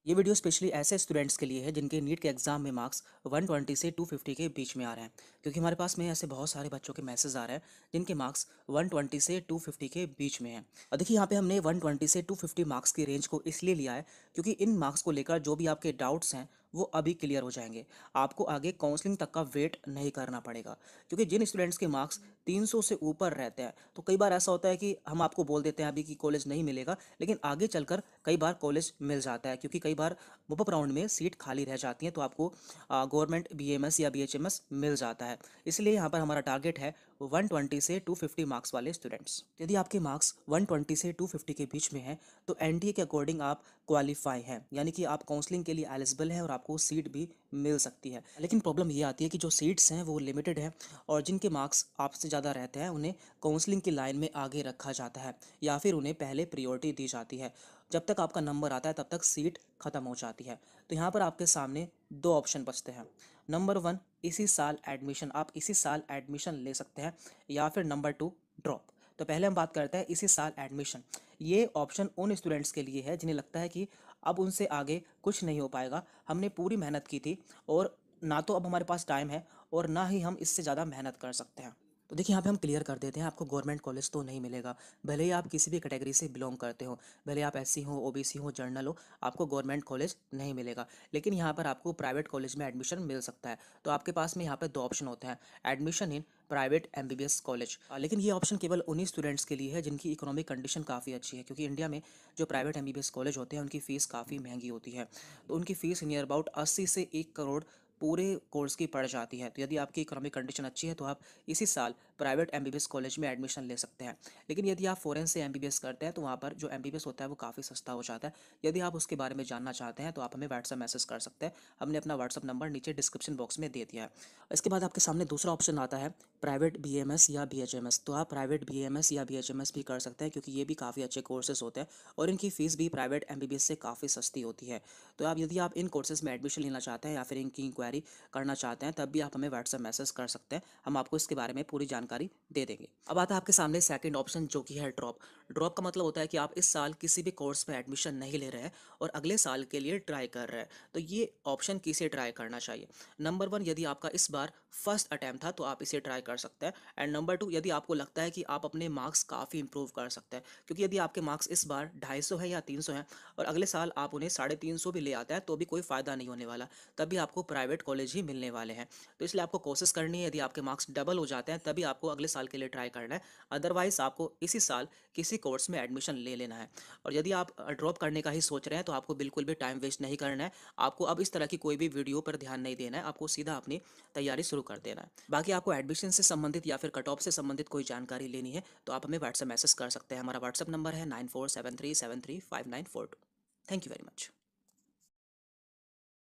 ये video specially ऐसे students के लिए है जिनके नीट के एग्जाम में मार्क्स 120 से 250 के बीच में आ रहे हैं। क्योंकि हमारे पास में ऐसे बहुत सारे बच्चों के मैसेज आ रहे हैं जिनके मार्क्स 120 से 250 के बीच में हैं। और देखिए यहाँ पे हमने 120 से 250 मार्क्स की रेंज को इसलिए लिया है क्योंकि इन मार्क्स को लेकर जो भी आपके डाउट्स हैं वो अभी क्लियर हो जाएंगे। आपको आगे काउंसलिंग तक का वेट नहीं करना पड़ेगा। क्योंकि जिन स्टूडेंट्स के मार्क्स 300 से ऊपर रहते हैं तो कई बार ऐसा होता है कि हम आपको बोल देते हैं अभी कि कॉलेज नहीं मिलेगा, लेकिन आगे चलकर कई बार कॉलेज मिल जाता है। क्योंकि कई बार मूवअप राउंड में सीट खाली रह जाती है तो आपको गवर्नमेंट बीएमएस या बीएचएमएस मिल जाता है। इसलिए यहाँ पर हमारा टारगेट है 120 से 250 मार्क्स वाले स्टूडेंट्स। यदि आपके मार्क्स 120 से 250 के बीच में हैं तो एनडीए के अकॉर्डिंग आप क्वालिफाई हैं, यानी कि आप काउंसलिंग के लिए एलिजिबल हैं और आपको सीट भी मिल सकती है। लेकिन प्रॉब्लम ये आती है कि जो सीट्स हैं वो लिमिटेड है और जिनके मार्क्स आपसे ज़्यादा रहते हैं उन्हें काउंसलिंग की लाइन में आगे रखा जाता है या फिर उन्हें पहले प्रियोरिटी दी जाती है। जब तक आपका नंबर आता है तब तक सीट खत्म हो जाती है। तो यहाँ पर आपके सामने दो ऑप्शन बचते हैं। नंबर वन, इसी साल एडमिशन, आप इसी साल एडमिशन ले सकते हैं, या फिर नंबर टू, ड्रॉप। तो पहले हम बात करते हैं इसी साल एडमिशन। ये ऑप्शन उन स्टूडेंट्स के लिए है जिन्हें लगता है कि अब उनसे आगे कुछ नहीं हो पाएगा, हमने पूरी मेहनत की थी और ना तो अब हमारे पास टाइम है और ना ही हम इससे ज़्यादा मेहनत कर सकते हैं। तो देखिए यहाँ पे हम क्लियर कर देते हैं, आपको गवर्नमेंट कॉलेज तो नहीं मिलेगा। भले ही आप किसी भी कैटेगरी से बिलोंग करते हो, भले आप एससी हो, ओबीसी हो, जर्नल हो, आपको गवर्नमेंट कॉलेज नहीं मिलेगा। लेकिन यहाँ पर आपको प्राइवेट कॉलेज में एडमिशन मिल सकता है। तो आपके पास में यहाँ पे दो ऑप्शन होते हैं, admission in private MBBS college. लेकिन ये ऑप्शन केवल उन्हीं स्टूडेंट्स के लिए है जिनकी इकोनॉमिक कंडीशन काफ़ी अच्छी है। क्योंकि इंडिया में जो प्राइवेट एमबीबीएस कॉलेज होते हैं उनकी फ़ीस काफ़ी महंगी होती है। तो उनकी फ़ीस नियर अबाउट 80 से 1 करोड़ पूरे कोर्स की पड़ जाती है। तो यदि आपकी इकोनॉमिक कंडीशन अच्छी है तो आप इसी साल प्राइवेट एमबीबीएस कॉलेज में एडमिशन ले सकते हैं। लेकिन यदि आप फॉरेन से एमबीबीएस करते हैं तो वहाँ पर जो एमबीबीएस होता है वो काफ़ी सस्ता हो जाता है। यदि आप उसके बारे में जानना चाहते हैं तो आप हमें व्हाट्सअप मैसेज कर सकते हैं। हमने अपना व्हाट्सअप नंबर नीचे डिस्क्रिप्शन बॉक्स में दे दिया है। इसके बाद आपके सामने दूसरा ऑप्शन आता है प्राइवेट बीएमएस या बीएचएमएस। तो आप प्राइवेट बीएमएस या बीएचएमएस भी कर सकते हैं क्योंकि ये भी काफ़ी अच्छे कोर्सेज होते हैं और इनकी फ़ीस भी प्राइवेट एमबीबीएस से काफ़ी सस्ती होती है। तो आप यदि आप इन कोर्सेज में एडमिशन लेना चाहते हैं या फिर इनकी इंक्वायरी करना चाहते हैं तब भी आप हमें व्हाट्सएप मैसेज कर सकते हैं। हम आपको इसके बारे में पूरी जानकारी दे देंगे। अब आता है आपके सामने सेकंड ऑप्शन जो कि है ड्रॉप। ड्रॉप का मतलब होता है कि आप इस साल किसी भी कोर्स में एडमिशन नहीं ले रहे हैं और अगले साल के लिए ट्राई कर रहे हैं। तो ये ऑप्शन किसे ट्राई करना चाहिए? नंबर वन, यदि आपका इस बार फर्स्ट अटैम्प्ट था तो आप इसे ट्राई कर सकते हैं। एंड नंबर टू, यदि आपको लगता है कि आप अपने मार्क्स काफ़ी इंप्रूव कर सकते हैं। क्योंकि यदि आपके मार्क्स इस बार 250 है या 300 हैं और अगले साल आप उन्हें 350 भी ले आते हैं तो भी कोई फ़ायदा नहीं होने वाला, तभी आपको प्राइवेट कॉलेज ही मिलने वाले हैं। तो इसलिए आपको कोशिश करनी है, यदि आपके मार्क्स डबल हो जाते हैं तभी आपको अगले साल के लिए ट्राई करना है। अदरवाइज आपको इसी साल किसी कोर्स में एडमिशन ले लेना है। और यदि आप ड्रॉप करने का ही सोच रहे हैं तो आपको बिल्कुल भी टाइम वेस्ट नहीं करना है। आपको अब इस तरह की कोई भी वीडियो पर ध्यान नहीं देना है, आपको सीधा अपनी तैयारी शुरू कर देना है। बाकी आपको एडमिशन से संबंधित या फिर कट ऑफ से संबंधित कोई जानकारी लेनी है तो आप हमें व्हाट्सएप मैसेज कर सकते हैं। हमारा व्हाट्सएप नंबर है 9473735942। Thank you very much.